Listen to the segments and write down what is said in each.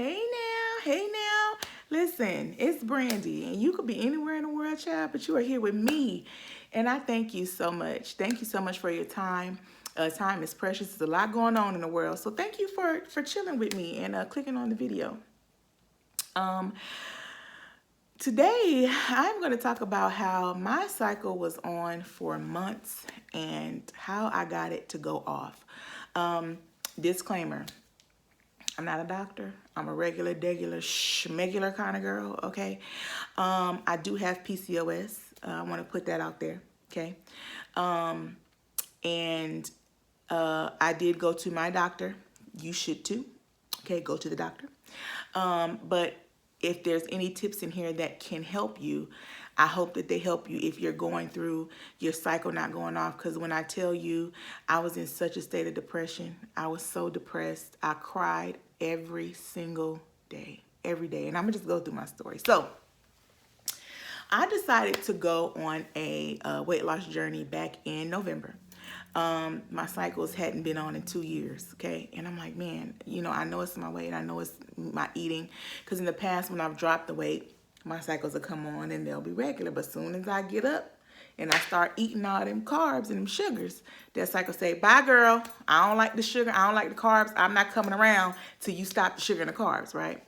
Hey now. Listen, it's Brandy, and you could be anywhere in the world, child, but you are here with me, and I thank you so much. Thank you so much for your time. Time is precious. There's a lot going on in the world, so thank you for chilling with me and clicking on the video. Um, Today, I'm going to talk about how my cycle was on for months and how I got it to go off. Disclaimer. I'm not a doctor. I'm a regular, schmegular kind of girl, okay? I do have PCOS. I want to put that out there, okay? And I did go to my doctor. You should too, okay? Go to the doctor. But if there's any tips in here that can help you, I hope that they help you if you're going through your cycle not going off. Because when I tell you, I was in such a state of depression. I was so depressed. I cried every single day, every day. And I'm going to just go through my story. So I decided to go on a weight loss journey back in November. My cycles hadn't been on in 2 years, okay? And I'm like, man, I know it's my weight. I know it's my eating. Because in the past, when I've dropped the weight, my cycles will come on and they'll be regular. But as soon as I get up and I start eating all them carbs and them sugars, that cycle say, bye, girl. I don't like the sugar. I don't like the carbs. I'm not coming around till you stop the sugar and the carbs, right?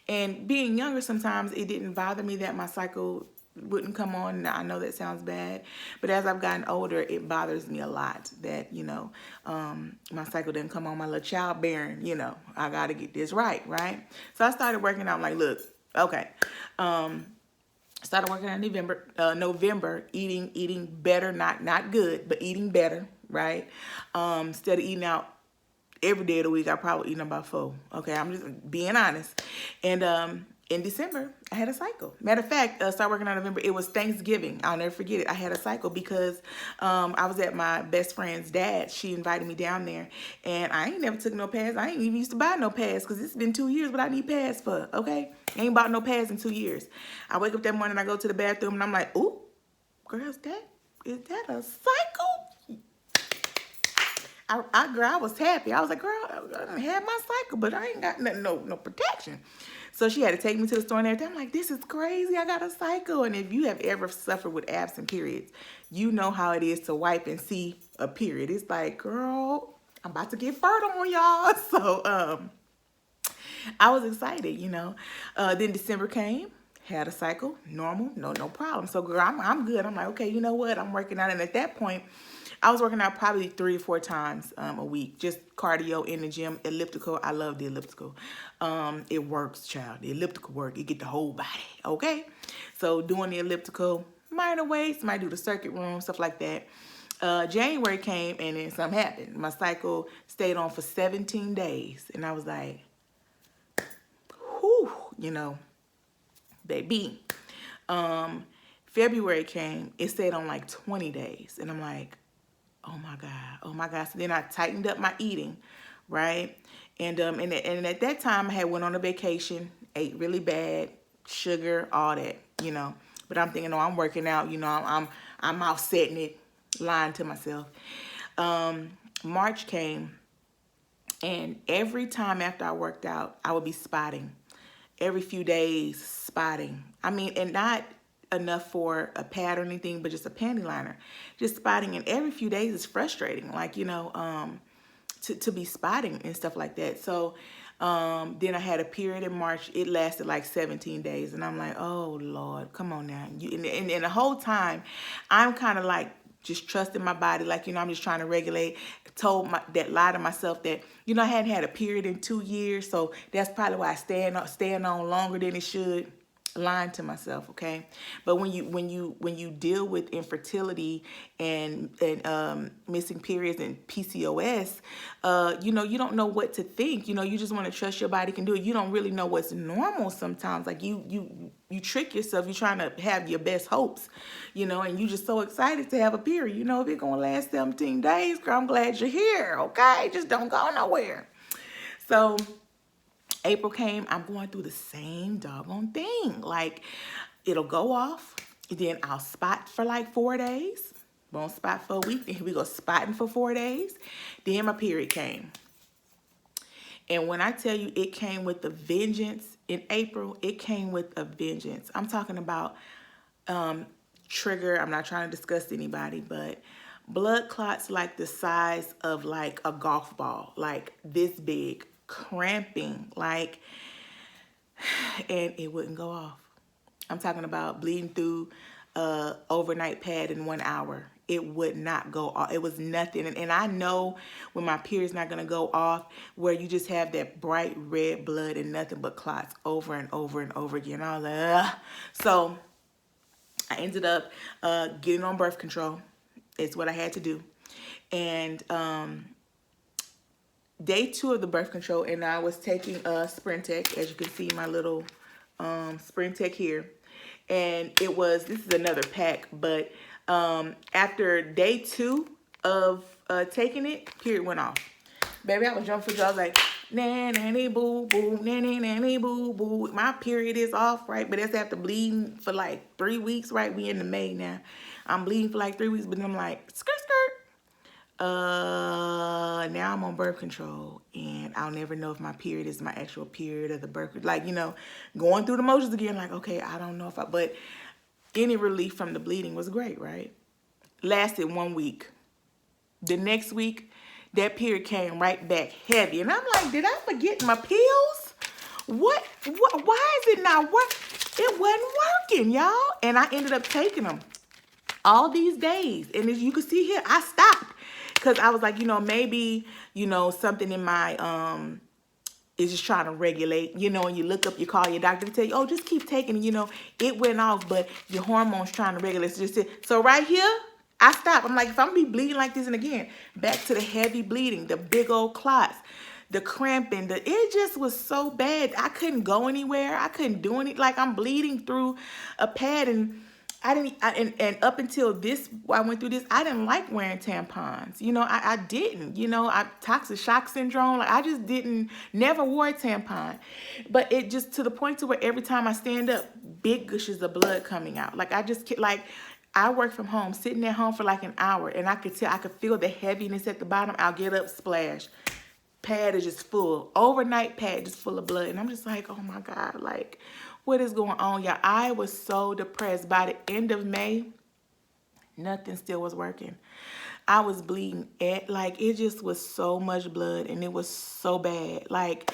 And being younger, sometimes it didn't bother me that my cycle wouldn't come on. Now, I know that sounds bad, but as I've gotten older, it bothers me a lot that, my cycle didn't come on, my little childbearing, I got to get this right? So I started working out. I'm like, look, okay. Started working out in November, eating better, not good, but eating better, right? Instead of eating out every day of the week, I probably eating about 4. Okay, I'm just being honest. And in December, I had a cycle. Matter of fact, started working on November. It was Thanksgiving. I'll never forget it. I had a cycle because I was at my best friend's dad. She invited me down there, and I ain't never took no pads. I ain't even used to buy no pads because it's been 2 years. What I need pads for? Okay, I ain't bought no pads in 2 years. I wake up that morning, I go to the bathroom, and I'm like, ooh, girl, is that a cycle? I was happy. I was like, girl, I done had my cycle, but I ain't got no protection. So she had to take me to the store and everything. I'm like, this is crazy. I got a cycle. And if you have ever suffered with absent periods, you know how it is to wipe and see a period. It's like, girl, I'm about to get fertile on y'all. So I was excited, Then December came. Had a cycle, normal, no problem. So girl, I'm good. I'm like, okay, you know what? I'm working out. And at that point, I was working out probably 3 or 4 times a week, just cardio in the gym, elliptical. I love the elliptical. It works, child. The elliptical work. You get the whole body, okay? So doing the elliptical, minor weights, might do the circuit room, stuff like that. January came and then something happened. My cycle stayed on for 17 days. And I was like, whew, baby. February came, it stayed on like 20 days. And I'm like, oh my God. So then I tightened up my eating, right? And at that time I had went on a vacation, ate really bad, sugar, all that, But I'm thinking, I'm working out, I'm offsetting it, lying to myself. March came, and every time after I worked out, I would be spotting. Every few days, spotting. I mean, and not enough for a pad or anything, but just a panty liner. Just spotting, and every few days is frustrating, like, to be spotting and stuff like that. So then I had a period in March. It lasted like 17 days, and I'm like, oh, Lord, come on now. And the whole time, I'm kind of like just trusting my body, like, I'm just trying to regulate. Told that lie to myself that, I hadn't had a period in 2 years, so that's probably why I staying on longer than it should. Lying to myself, okay? But when you deal with infertility and missing periods and PCOS, you don't know what to think. You just want to trust your body can do it. You don't really know what's normal sometimes. Like you trick yourself. You're trying to have your best hopes, and you just so excited to have a period. If it's gonna last 17 days, girl, I'm glad you're here, okay? Just don't go nowhere. So April came, I'm going through the same doggone thing. Like, it'll go off, then I'll spot for like 4 days. Won't spot for a week, then here we go spotting for 4 days. Then my period came. And when I tell you it came with a vengeance in April, it came with a vengeance. I'm talking about trigger. I'm not trying to disgust anybody, but blood clots like the size of like a golf ball, like this big, cramping, like, and it wouldn't go off. I'm talking about bleeding through overnight pad in 1 hour. It would not go off. It was nothing. And I know when my period's not going to go off, where you just have that bright red blood and nothing but clots over and over and over again. I was like, ugh. So I ended up getting on birth control. It's what I had to do. And day 2 of the birth control, and I was taking Sprintec, as you can see my little Sprintec here. And it was, this is another pack, but after day 2 of taking it, period went off. Baby, I was jumping for joy. I was like, nanny boo boo, nanny boo boo. My period is off, right? But that's after bleeding for like 3 weeks, right? We in the May now. I'm bleeding for like 3 weeks, but then I'm like, skirt, skirt. Now I'm on birth control, and I'll never know if my period is my actual period or the birth, like, you know, going through the motions again, like, okay, I don't know if but any relief from the bleeding was great, right? Lasted 1 week. The next week, that period came right back heavy, and I'm like, did I forget my pills? What, why is it not working? It wasn't working, y'all, and I ended up taking them all these days, and as you can see here, I stopped. Because I was like, you know, maybe, you know, something in my, is just trying to regulate, you know, and you look up, you call your doctor to tell you, oh, just keep taking it, you know, it went off, but your hormones trying to regulate. So right here, I stopped. I'm like, if I'm going to be bleeding like this, and again, back to the heavy bleeding, the big old clots, the cramping, it just was so bad. I couldn't go anywhere. I couldn't do anything. Like, I'm bleeding through a pad, and and up until this, I went through this, I didn't like wearing tampons. You know, I didn't, you know, toxic shock syndrome. Like, I just never wore a tampon. But it just to the point to where every time I stand up, big gushes of blood coming out. Like, I work from home, sitting at home for like an hour, and I could feel the heaviness at the bottom. I'll get up, splash. Pad is just full. Overnight pad just full of blood. And I'm just like, oh my God, like, what is going on, y'all? I was so depressed. By the end of May, nothing still was working. I was bleeding like, it just was so much blood, and it was so bad. Like,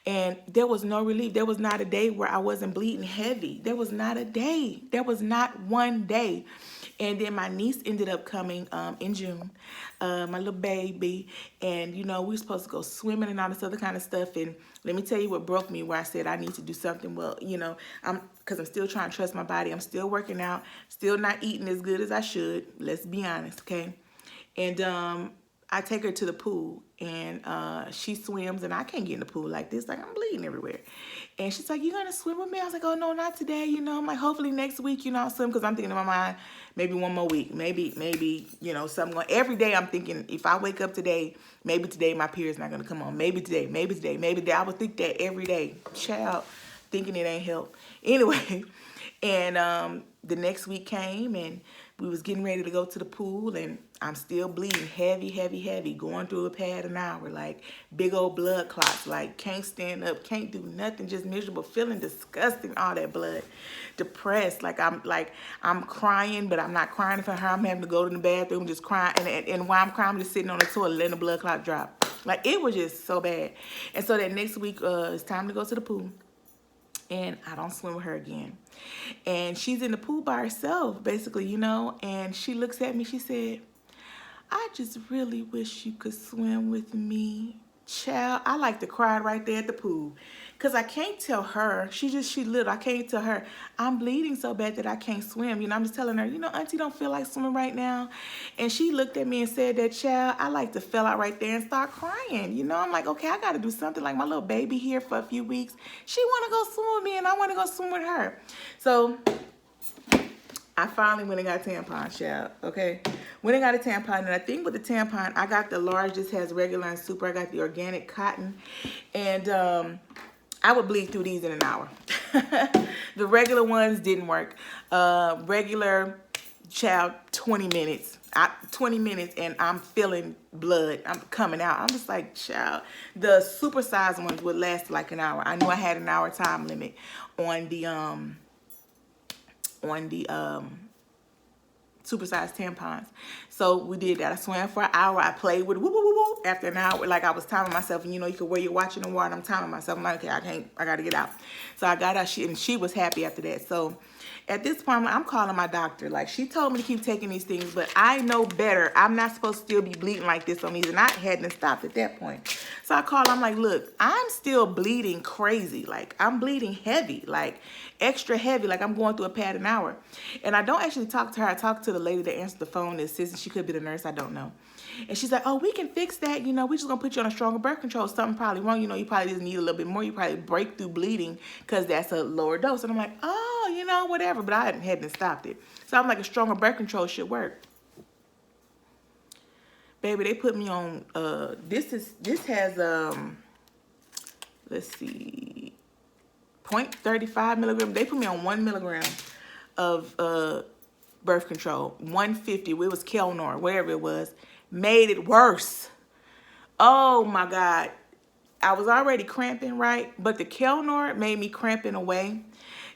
and there was no relief. There was not a day where I wasn't bleeding heavy. There was not a day. There was not one day. And then my niece ended up coming in June, my little baby. And, you know, we were supposed to go swimming and all this other kind of stuff. And let me tell you what broke me, where I said I need to do something. Well, you know, because I'm still trying to trust my body. I'm still working out, still not eating as good as I should. Let's be honest, okay? And I take her to the pool, and she swims, and I can't get in the pool like this. Like, I'm bleeding everywhere. And she's like, you gonna swim with me? I was like, oh, no, not today. You know, I'm like, hopefully next week, you know, I'll swim, because I'm thinking in my mind, maybe one more week. Maybe, you know, something going. Every day I'm thinking, if I wake up today, maybe today my period's not gonna come on. Maybe today. I would think that every day. Child, thinking it ain't help. Anyway, and the next week came, and we was getting ready to go to the pool, and I'm still bleeding heavy, going through a pad an hour, like big old blood clots, like can't stand up, can't do nothing, just miserable, feeling disgusting, all that blood, depressed, like I'm crying, but I'm not crying for her. I'm having to go to the bathroom, just crying, and while I'm crying, I'm just sitting on the toilet, letting the blood clot drop. Like, it was just so bad. And so that next week, it's time to go to the pool. And I don't swim with her again. And she's in the pool by herself, basically, you know. And she looks at me, she said, I just really wish you could swim with me. Child, I like to cry right there at the pool. Because I can't tell her, she little, I can't tell her, I'm bleeding so bad that I can't swim. You know, I'm just telling her, you know, Auntie don't feel like swimming right now. And she looked at me and said that, child, I like to fell out right there and start crying. You know, I'm like, okay, I got to do something. Like, my little baby here for a few weeks, she want to go swim with me, and I want to go swim with her. So I finally went and got a tampon, child, okay? Went and got a tampon, and I think with the tampon, I got the large, this has regular and super. I got the organic cotton, and I would bleed through these in an hour. The regular ones didn't work. Regular, child, 20 minutes. 20 minutes and I'm feeling blood. I'm coming out. I'm just like, child. The supersized ones would last like an hour. I knew I had an hour time limit on the supersized tampons. So we did that. I swam for an hour. I played with it. Woo, woo, woo, woo. After an hour, like I was timing myself, and you know, you could wear your watch in the water. I'm timing myself. I'm like, okay, I gotta get out. So I got out. She was happy after that. So at this point, I'm calling my doctor. Like, she told me to keep taking these things, but I know better. I'm not supposed to still be bleeding like this on these, and I hadn't stopped at that point. So I called. I'm like, look, I'm still bleeding crazy. Like, I'm bleeding heavy, like extra heavy, like I'm going through a pad an hour. And I don't actually talk to her. I talk to the lady that answered the phone, the assistant. She could be the nurse. I don't know. And she's like, oh, we can fix that. You know, we just going to put you on a stronger birth control. Something probably wrong. You know, you probably just need a little bit more. You probably break through bleeding because that's a lower dose. And I'm like, oh, you know, whatever. But I hadn't stopped it. So I'm like, a stronger birth control should work. Baby, they put me on, this has, let's see, 0.35 milligrams. They put me on 1 milligram of birth control. 150, it was Kelnor, whatever it was. Made it worse. Oh my God. I was already cramping, right? But the Kelnor made me cramp in a way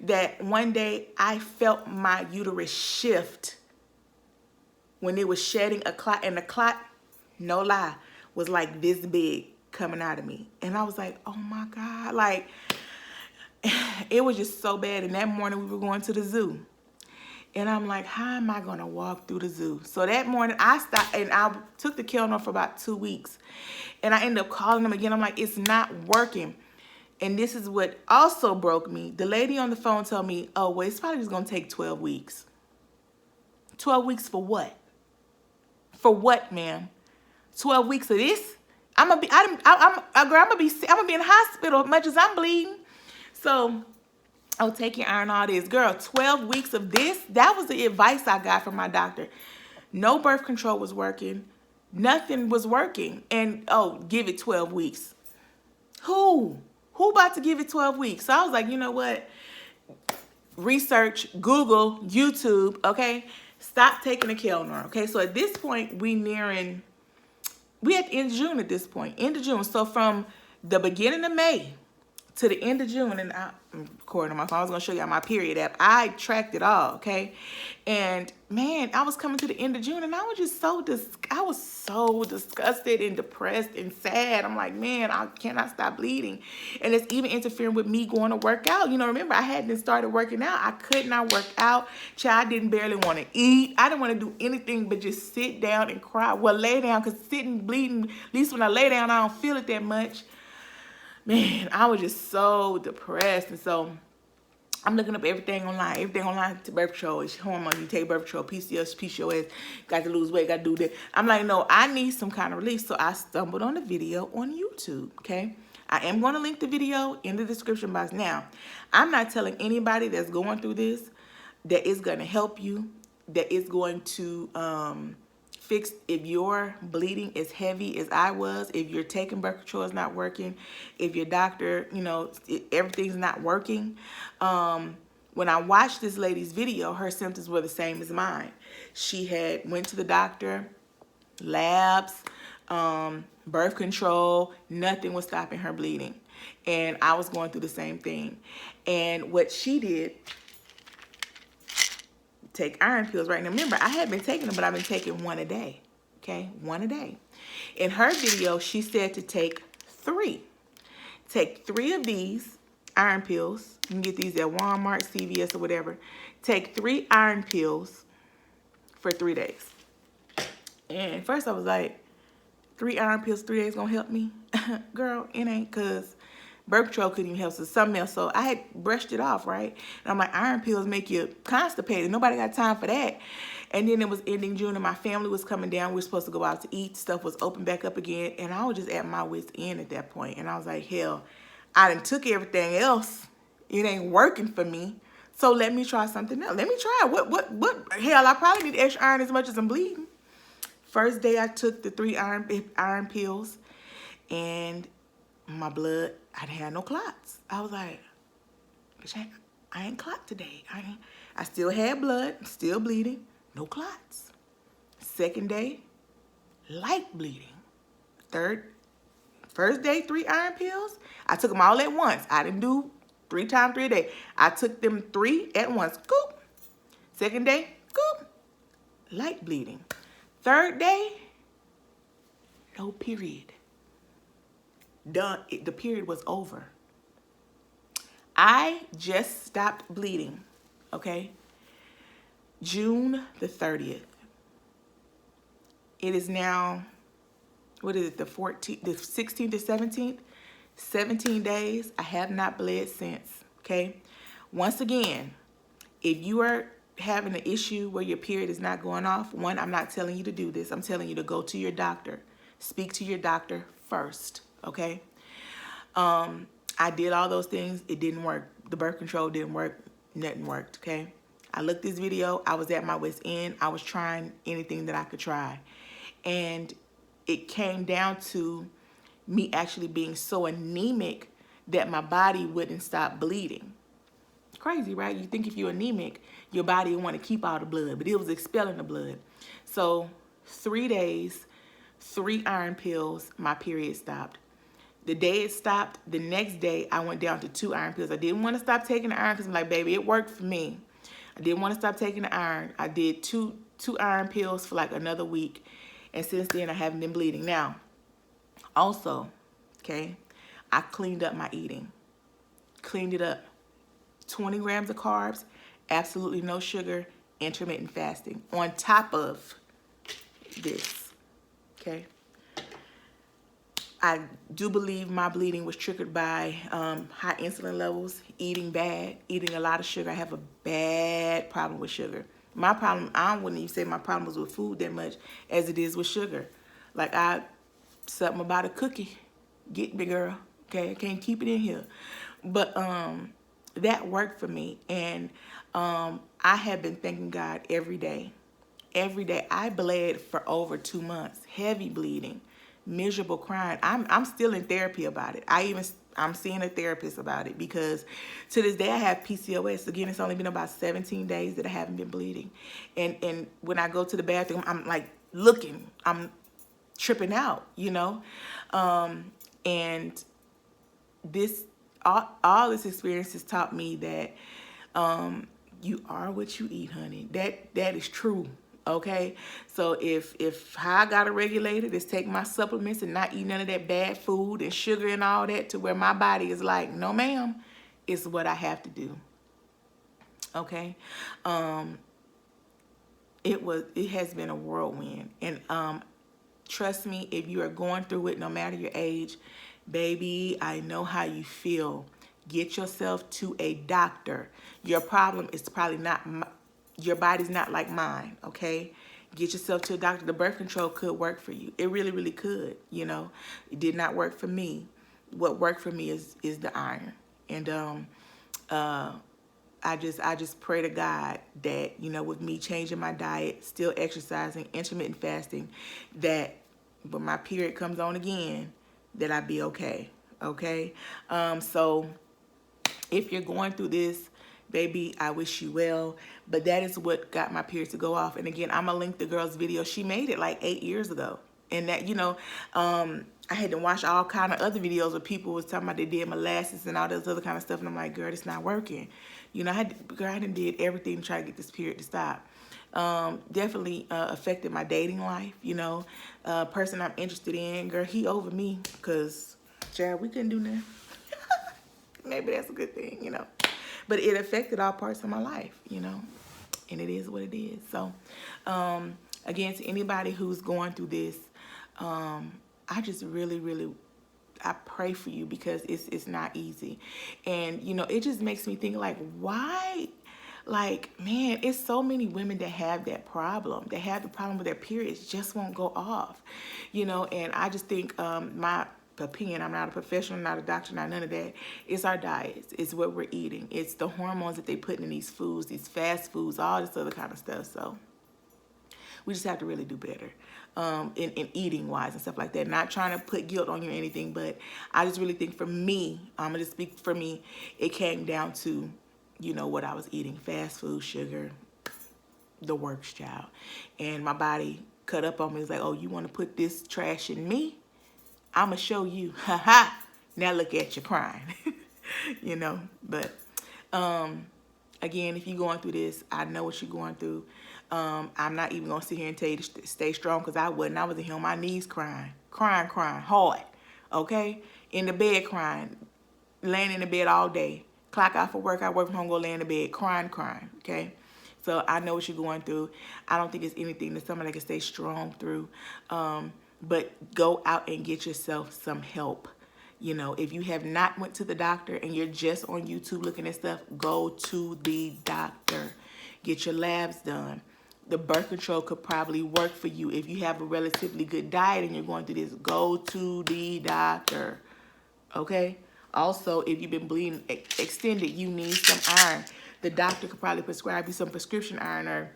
that one day I felt my uterus shift when it was shedding a clot. And the clot, no lie, was like this big coming out of me. And I was like, oh my God. Like, it was just so bad. And that morning we were going to the zoo. And I'm like, how am I going to walk through the zoo? So that morning I stopped and I took the Kelnor for about 2 weeks. And I ended up calling them again. I'm like, it's not working. And this is what also broke me. The lady on the phone told me, oh, well, it's probably just going to take 12 weeks. 12 weeks for what? For what, ma'am? 12 weeks of this? I'm gonna be in the hospital as much as I'm bleeding. So, oh, take your iron, all this. Girl, 12 weeks of this? That was the advice I got from my doctor. No birth control was working. Nothing was working. And, oh, give it 12 weeks. Who? Who about to give it 12 weeks? So I was like, you know what? Research, Google, YouTube, okay? Stop taking the Kelnor, okay? So at this point, we at the end of June at this point. End of June. So from the beginning of May to the end of June, and I'm recording on my phone. I was going to show y'all my period app. I tracked it all, okay? And, man, I was coming to the end of June, and I was just so disgusted and depressed and sad. I'm like, man, I cannot stop bleeding. And it's even interfering with me going to work out. You know, remember, I hadn't started working out. I could not work out. Child, I didn't barely want to eat. I didn't want to do anything but just sit down and cry. Well, lay down, because sitting, bleeding, at least when I lay down, I don't feel it that much. Man, I was just so depressed. And so I'm looking up everything online. Everything online to birth control. It's hormone. You take birth control, PCOS, got to lose weight, got to do that. I'm like, no, I need some kind of relief. So I stumbled on a video on YouTube, okay? I am going to link the video in the description box. Now, I'm not telling anybody that's going through this that it's going to help you, that it's going to fix if your bleeding is heavy as I was, if you're taking birth control is not working, if your doctor, you know, everything's not working. When I watched this lady's video, her symptoms were the same as mine. She had went to the doctor, labs, birth control, nothing was stopping her bleeding. And I was going through the same thing. And what she did, take iron pills right now. Remember, I had been taking them, but I've been taking 1 a day. Okay, 1 a day. In her video, she said to take 3. Take 3 of these iron pills. You can get these at Walmart, CVS, or whatever. Take 3 iron pills for 3 days. And first I was like, 3 iron pills, 3 days gonna help me? Girl, it ain't, because birth control couldn't even help, so something else. So I had brushed it off, right? And I'm like, iron pills make you constipated. Nobody got time for that. And then it was ending June, and my family was coming down. We were supposed to go out to eat. Stuff was open back up again. And I was just at my wit's end at that point. And I was like, hell, I done took everything else. It ain't working for me. So let me try something else. Let me try. What? Hell, I probably need extra iron as much as I'm bleeding. First day I took the 3 iron pills, and my blood, I didn't have no clots. I was like, I ain't clot today. I still had blood, still bleeding, no clots. Second day, light bleeding. First day, 3 iron pills. I took them all at once. I didn't do 3 times 3 a day. I took them 3 at once. Goop. Second day, goop. Light bleeding. Third day, no period. Done. The period was over. I just stopped bleeding, okay? June the 30th. It is now, what is it, the 14th, the 16th to 17th? 17 days. I have not bled since, okay? Once again, if you are having an issue where your period is not going off, one, I'm not telling you to do this. I'm telling you to go to your doctor. Speak to your doctor first, okay? I did all those things. It didn't work. The birth control didn't work. Nothing worked, okay? I looked this video. I was at my wit's end. I was trying anything that I could try. And it came down to me actually being so anemic that my body wouldn't stop bleeding. Crazy, right? You think if you're anemic, your body will want to keep all the blood, but it was expelling the blood. So 3 days, 3 iron pills, my period stopped. The day it stopped, the next day I went down to 2 iron pills. I didn't want to stop taking the iron because I'm like, baby, it worked for me. I didn't want to stop taking the iron. I did two iron pills for like another week. And since then, I haven't been bleeding. Now, also, okay, I cleaned up my eating. Cleaned it up. 20 grams of carbs, absolutely no sugar, intermittent fasting. On top of this, okay? I do believe my bleeding was triggered by high insulin levels, eating bad, eating a lot of sugar. I have a bad problem with sugar. My problem, I wouldn't even say my problem was with food that much as it is with sugar. Like something about a cookie, get me, girl. Okay, I can't keep it in here. But that worked for me, and I have been thanking God every day. Every day. I bled for over 2 months, heavy bleeding. Miserable crying. I'm still in therapy about it. I'm seeing a therapist about it because to this day I have PCOS. Again, it's only been about 17 days that I haven't been bleeding. And when I go to the bathroom, I'm like looking, I'm tripping out, you know? And this, all this experience has taught me that you are what you eat, honey. That is true. Okay, so if how I got to regulate it is take my supplements and not eat none of that bad food and sugar and all that to where my body is like, no ma'am, it's what I have to do. Okay, it has been a whirlwind, and trust me, if you are going through it, no matter your age, baby, I know how you feel. Get yourself to a doctor. Your problem is probably not your body's not like mine, okay? Get yourself to a doctor. The birth control could work for you. It really, really could, you know. It did not work for me. What worked for me is the iron. And I just pray to God that, you know, with me changing my diet, still exercising, intermittent fasting, that when my period comes on again, that I be okay, okay? So if you're going through this, baby, I wish you well. But that is what got my period to go off. And again, I'm going to link the girl's video. She made it like 8 years ago. And that, you know, I had to watch all kind of other videos where people was talking about they did molasses and all this other kind of stuff. And I'm like, girl, it's not working. You know, I done did everything to try to get this period to stop. Definitely affected my dating life, you know. Person I'm interested in, girl, he over me because, Jared, we couldn't do nothing. Maybe that's a good thing, you know. But it affected all parts of my life, you know, and it is what it is. So, again, to anybody who's going through this, I just really, really, I pray for you because it's not easy. And, you know, it just makes me think, like, why? Like, man, it's so many women that have that problem. They have the problem with their periods, just won't go off, you know, and I just think my opinion, I'm not a professional, not a doctor, not none of that. It's our diets. It's what we're eating. It's the hormones that they put in these foods, these fast foods, all this other kind of stuff. So we just have to really do better in eating wise and stuff like that. Not trying to put guilt on you or anything, but I just really think for me, I'm going to speak for me, it came down to, you know, what I was eating, fast food, sugar, the works, child. And my body cut up on me. It's like, oh, you want to put this trash in me? I'm going to show you. Ha ha. Now look at you crying. You know, but again, if you're going through this, I know what you're going through. I'm not even going to sit here and tell you to stay strong, because I wasn't. I was in here on my knees crying hard. Okay? In the bed crying, laying in the bed all day. Clock out for work, I work from home, go lay in the bed, crying, okay? So I know what you're going through. I don't think it's anything that somebody can stay strong through. But go out and get yourself some help. You know, if you have not went to the doctor and you're just on YouTube looking at stuff, go to the doctor. Get your labs done. The birth control could probably work for you. If you have a relatively good diet and you're going through this, go to the doctor. Okay? Also, if you've been bleeding extended, you need some iron. The doctor could probably prescribe you some prescription iron, or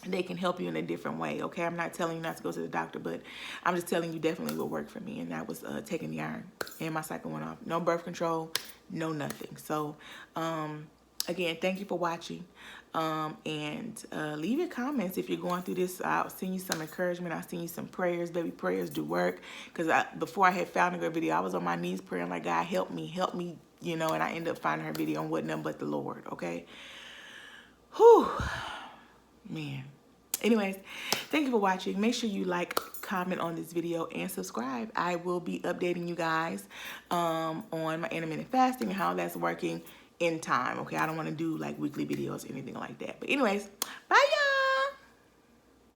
they can help you in a different way. Okay? I'm not telling you not to go to the doctor, but I'm just telling you definitely what worked for me, and that was taking the iron. And my cycle went off. No birth control, no nothing. So, again, thank you for watching. And leave your comments if you're going through this. I'll send you some encouragement. I'll send you some prayers. Baby, prayers do work. Because before I had found a good video, I was on my knees praying like, God, help me, you know, and I ended up finding her video on What None But the Lord, okay? Whew, man. Anyways, thank you for watching. Make sure you like, comment on this video, and subscribe. I will be updating you guys on my intermittent fasting and how that's working in time, okay? I don't want to do like weekly videos or anything like that. But anyways, bye, y'all.